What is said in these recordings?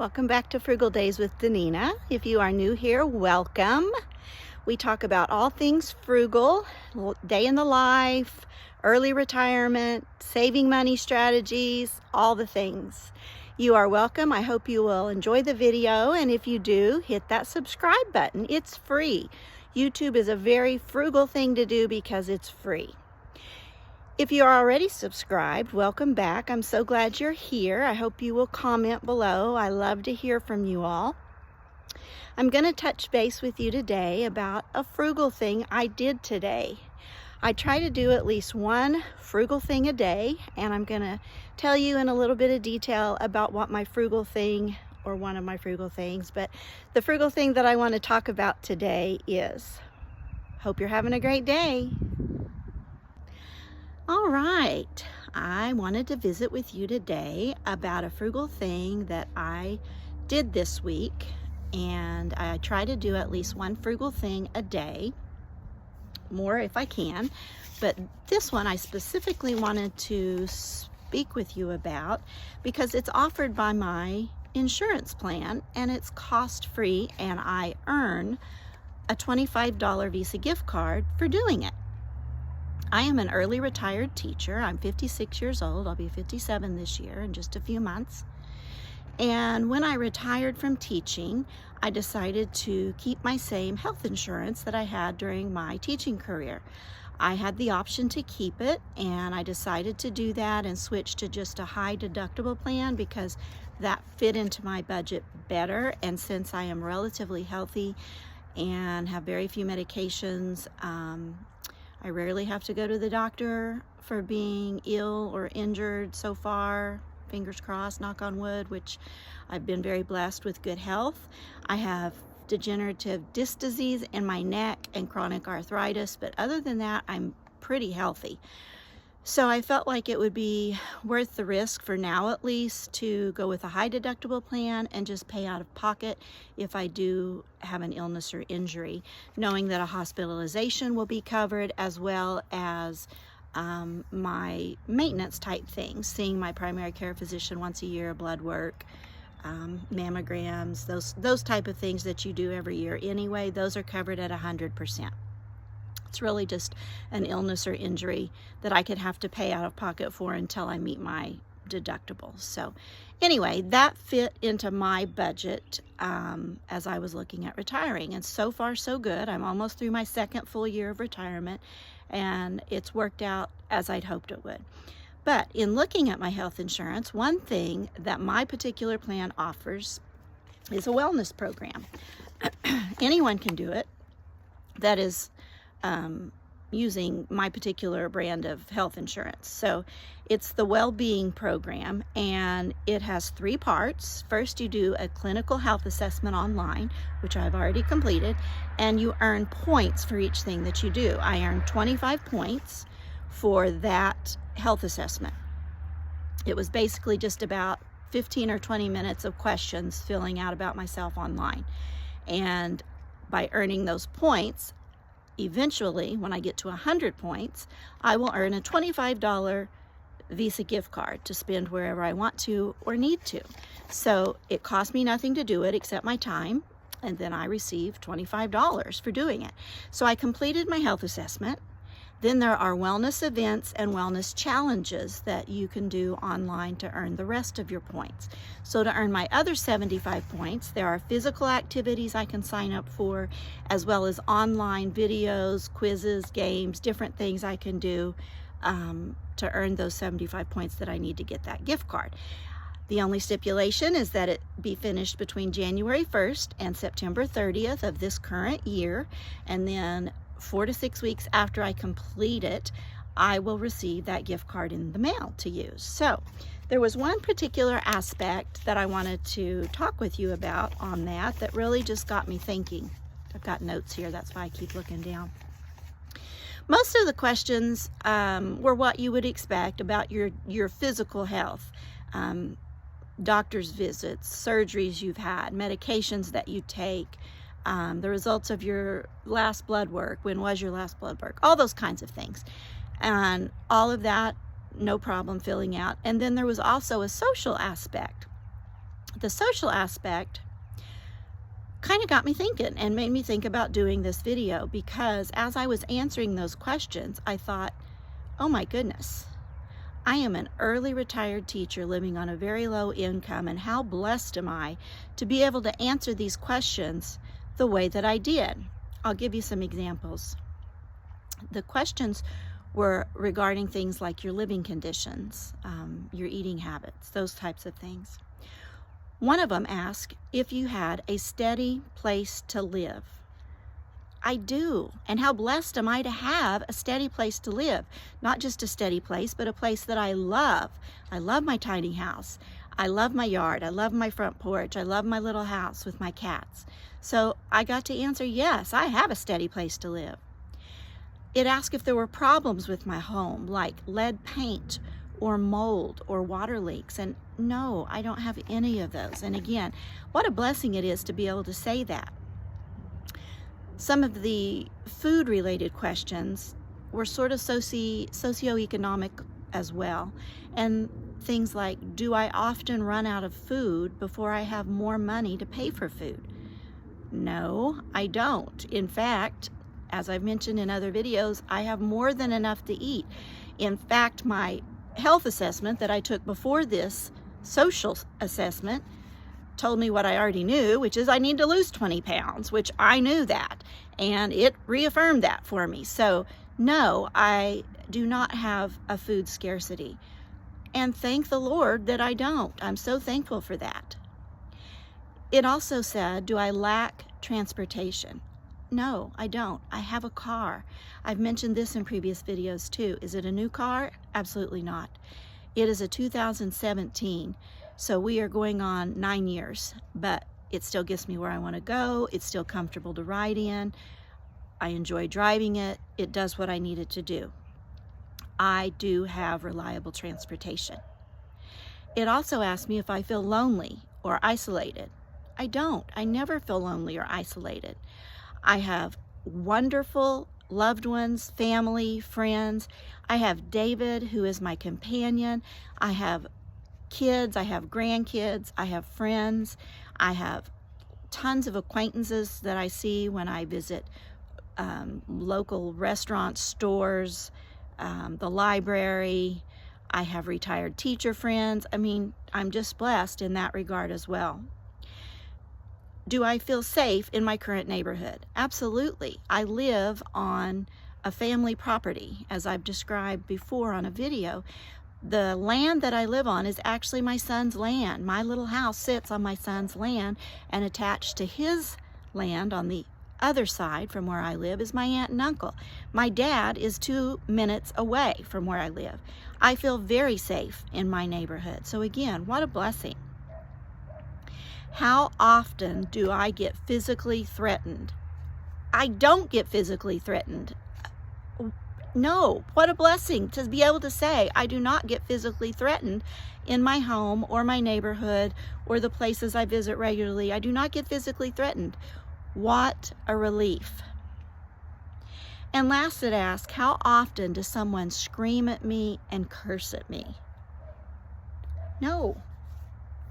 Welcome back to Frugal Days with Danina. If you are new here, welcome. We talk about all things frugal, day in the life, early retirement, saving money strategies, all the things. You are welcome. I hope you will enjoy the video, and if you do, hit that subscribe button. It's free. YouTube is a very frugal thing to do because it's free. If you are already subscribed, welcome back. I'm so glad you're here. I hope you will comment below. I love to hear from you all. I'm going to touch base with you today about a frugal thing I did today. I try to do at least one frugal thing a day, and I'm going to tell you in a little bit of detail about what my frugal thing, or one of my frugal things, but the frugal thing that I want to talk about today is. Hope you're having a great day. All right, I wanted to visit with you today about a frugal thing that I did this week, and I try to do at least one frugal thing a day, more if I can, but this one I specifically wanted to speak with you about because it's offered by my insurance plan and it's cost-free, and I earn a $25 Visa gift card for doing it. I am an early retired teacher. I'm 56 years old. I'll be 57 this year in just a few months. And when I retired from teaching, I decided to keep my same health insurance that I had during my teaching career. I had the option to keep it, and I decided to do that and switch to just a high deductible plan because that fit into my budget better. And since I am relatively healthy and have very few medications, I rarely have to go to the doctor for being ill or injured so far. Fingers crossed, knock on wood, which I've been very blessed with good health. I have degenerative disc disease in my neck and chronic arthritis, but other than that, I'm pretty healthy. So I felt like it would be worth the risk for now at least to go with a high deductible plan and just pay out of pocket if I do have an illness or injury, knowing that a hospitalization will be covered as well as my maintenance type things, seeing my primary care physician once a year, blood work, mammograms, those type of things that you do every year anyway, those are covered at 100%. It's really just an illness or injury that I could have to pay out of pocket for until I meet my deductible. So anyway, that fit into my budget as I was looking at retiring. And so far, so good. I'm almost through my second full year of retirement, and it's worked out as I'd hoped it would. But in looking at my health insurance, one thing that my particular plan offers is a wellness program. Anyone can do it. That is using my particular brand of health insurance. So it's the well-being program, and it has 3 parts. First, you do a clinical health assessment online, which I've already completed, and you earn points for each thing that you do. I earned 25 points for that health assessment. It was basically just about 15 or 20 minutes of questions filling out about myself online. And by earning those points, eventually, when I get to 100 points, I will earn a $25 Visa gift card to spend wherever I want to or need to. So it cost me nothing to do it except my time, and then I received $25 for doing it. So I completed my health assessment. Then there are wellness events and wellness challenges that you can do online to earn the rest of your points. So to earn my other 75 points, there are physical activities I can sign up for, as well as online videos, quizzes, games, different things I can do to earn those 75 points that I need to get that gift card. The only stipulation is that it be finished between January 1st and September 30th of this current year, and then 4 to 6 weeks after I complete it, I will receive that gift card in the mail to use. So there was one particular aspect that I wanted to talk with you about on that really just got me thinking. I've got notes here, that's why I keep looking down. Most of the questions were what you would expect about your physical health. Doctor's visits, surgeries you've had, medications that you take, the results of your last blood work, when was your last blood work, all those kinds of things. And all of that, no problem filling out. And then there was also a social aspect. The social aspect kind of got me thinking and made me think about doing this video, because as I was answering those questions, I thought, oh my goodness, I am an early retired teacher living on a very low income, and how blessed am I to be able to answer these questions the way that I did. I'll give you some examples. The questions were regarding things like your living conditions, your eating habits, those types of things. One of them asked if you had a steady place to live. I do. And how blessed am I to have a steady place to live? Not just a steady place, but a place that I love. I love my tiny house. I love my yard. I love my front porch. I love my little house with my cats. So I got to answer, yes, I have a steady place to live. It asked if there were problems with my home, like lead paint or mold or water leaks. And no, I don't have any of those. And again, what a blessing it is to be able to say that. Some of the food-related questions were sort of socioeconomic as well. And things like, do I often run out of food before I have more money to pay for food? No, I don't. In fact, as I've mentioned in other videos, I have more than enough to eat. In fact, my health assessment that I took before this social assessment told me what I already knew, which is I need to lose 20 pounds, which I knew that, and it reaffirmed that for me. So no, I do not have a food scarcity, and thank the Lord that I don't. I'm so thankful for that. It also said, do I lack transportation? No, I don't. I have a car. I've mentioned this in previous videos too. Is it a new car? Absolutely not. It is a 2017, so we are going on 9 years, but it still gets me where I want to go. It's still comfortable to ride in. I enjoy driving it. It does what I need it to do. I do have reliable transportation. It also asked me if I feel lonely or isolated. I don't. I never feel lonely or isolated. I have wonderful loved ones, family, friends. I have David, who is my companion. I have kids, I have grandkids, I have friends. I have tons of acquaintances that I see when I visit local restaurants, stores, the library. I have retired teacher friends. I mean, I'm just blessed in that regard as well. Do I feel safe in my current neighborhood? Absolutely. I live on a family property, as I've described before on a video. The land that I live on is actually my son's land. My little house sits on my son's land, and attached to his land on the other side from where I live is my aunt and uncle. My dad is 2 minutes away from where I live. I feel very safe in my neighborhood. So again, what a blessing. How often do I get physically threatened? I don't get physically threatened. No, what a blessing to be able to say I do not get physically threatened in my home or my neighborhood or the places I visit regularly. I do not get physically threatened. What a relief. And last, it asks, how often does someone scream at me and curse at me? No,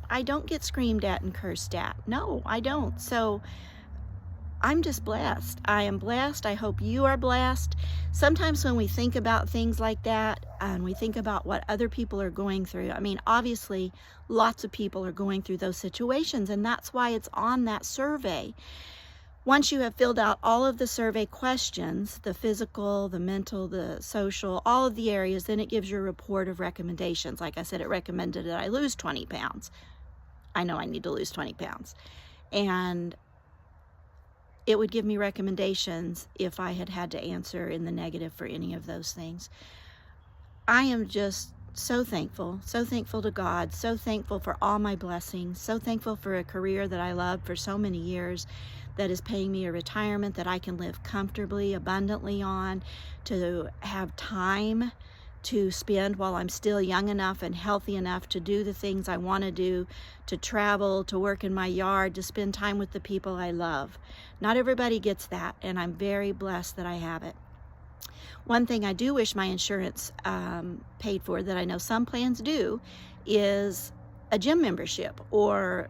I don't get screamed at and cursed at. No, I don't. So I'm just blessed. I am blessed. I hope you are blessed. Sometimes when we think about things like that and we think about what other people are going through, I mean, obviously lots of people are going through those situations, and that's why it's on that survey. Once you have filled out all of the survey questions, the physical, the mental, the social, all of the areas, then it gives you a report of recommendations. Like I said, it recommended that I lose 20 pounds. I know I need to lose 20 pounds. And it would give me recommendations if I had had to answer in the negative for any of those things. I am just so thankful to God, so thankful for all my blessings, so thankful for a career that I loved for so many years, that is paying me a retirement that I can live comfortably, abundantly on, to have time to spend while I'm still young enough and healthy enough to do the things I want to do, to travel, to work in my yard, to spend time with the people I love. Not everybody gets that, and I'm very blessed that I have it. One thing I do wish my insurance paid for, that I know some plans do, is a gym membership or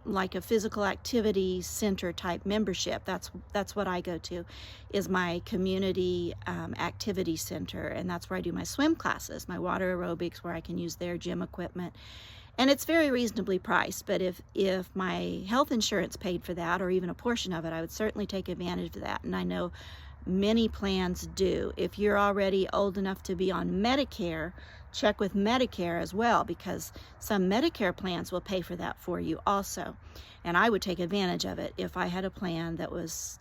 like a physical activity center type membership. That's what I go to, is my community activity center, and that's where I do my swim classes, my water aerobics, where I can use their gym equipment. And it's very reasonably priced, but if my health insurance paid for that, or even a portion of it, I would certainly take advantage of that. And I know many plans do. If you're already old enough to be on Medicare, check with Medicare as well, because some Medicare plans will pay for that for you also. And I would take advantage of it if I had a plan that was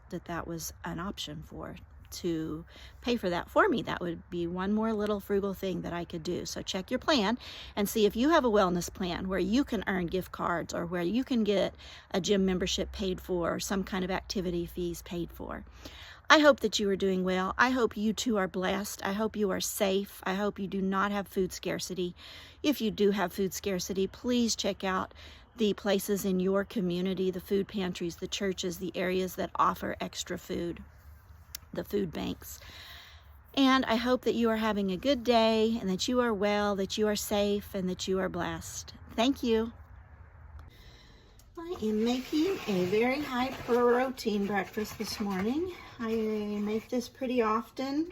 an option for, to pay for that for me. That would be one more little frugal thing that I could do. So check your plan and see if you have a wellness plan where you can earn gift cards, or where you can get a gym membership paid for, or some kind of activity fees paid for. I hope that you are doing well. I hope you too are blessed. I hope you are safe. I hope you do not have food scarcity. If you do have food scarcity, please check out the places in your community, the food pantries, the churches, the areas that offer extra food, the food banks. And I hope that you are having a good day, and that you are well, that you are safe, and that you are blessed. Thank you. I am making a very high protein breakfast this morning. I make this pretty often.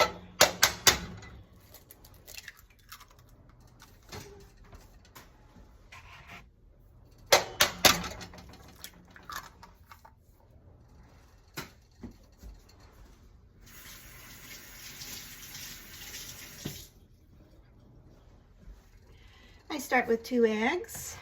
I start with 2 eggs.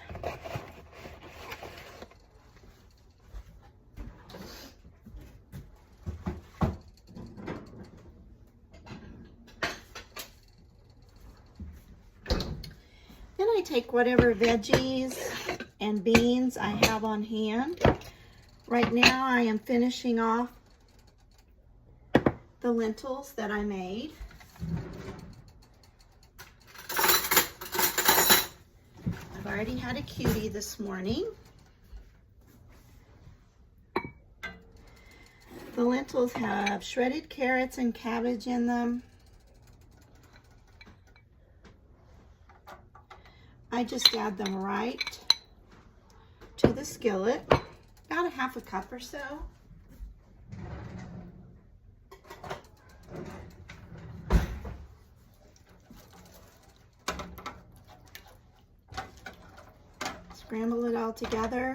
Then I take whatever veggies and beans I have on hand. Right now I am finishing off the lentils that I made. I've already had a cutie this morning. The lentils have shredded carrots and cabbage in them. I just add them right to the skillet, about a half a cup or so. Scramble it all together.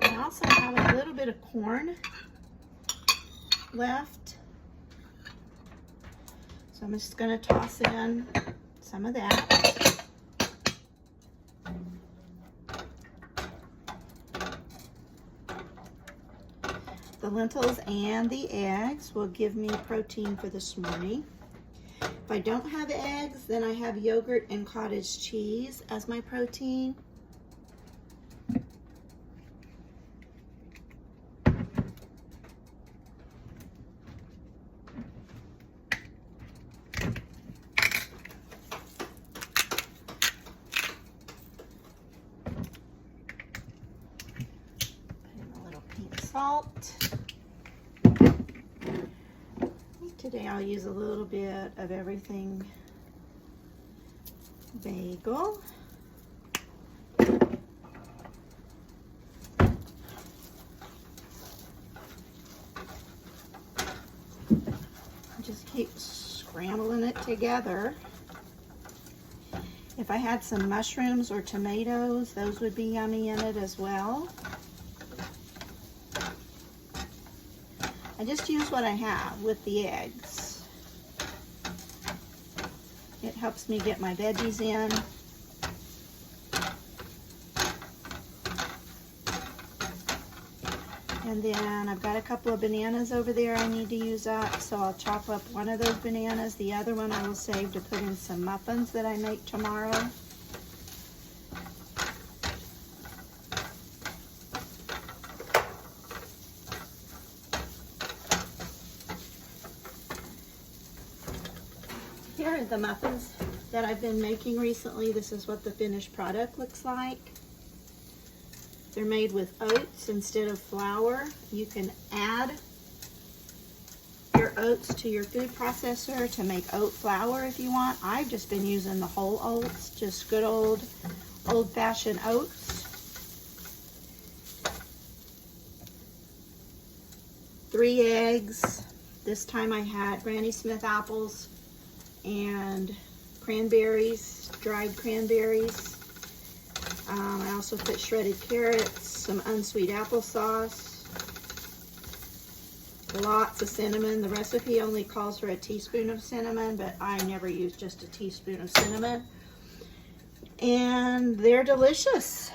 I also have a little bit of corn left, so I'm just going to toss in some of that. The lentils and the eggs will give me protein for this morning. If I don't have eggs, then I have yogurt and cottage cheese as my protein. Salt. Today I'll use a little bit of everything bagel. Just keep scrambling it together. If I had some mushrooms or tomatoes, those would be yummy in it as well. I just use what I have with the eggs. It helps me get my veggies in. And then I've got a couple of bananas over there I need to use up, so I'll chop up one of those bananas. The other one I will save to put in some muffins that I make tomorrow. Here are the muffins that I've been making recently. This is what the finished product looks like. They're made with oats instead of flour. You can add your oats to your food processor to make oat flour if you want. I've just been using the whole oats, just good old-fashioned oats. 3 eggs. This time I had Granny Smith apples and cranberries, dried cranberries. I also put shredded carrots, some unsweet applesauce, lots of cinnamon. The recipe only calls for a teaspoon of cinnamon, but I never use just a teaspoon of cinnamon. And they're delicious.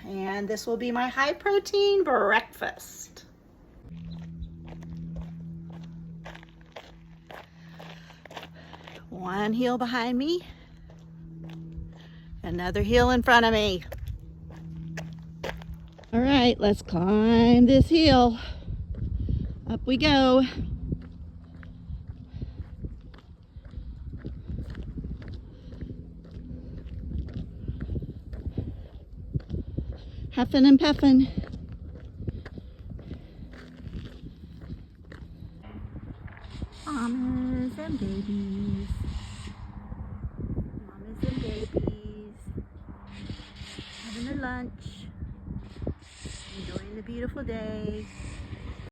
And this will be my high protein breakfast. One hill behind me, another hill in front of me. All right, let's climb this hill. Up we go. Huffing and puffing. Mamas and babies. Mamas and babies. Having their lunch. Enjoying the beautiful day.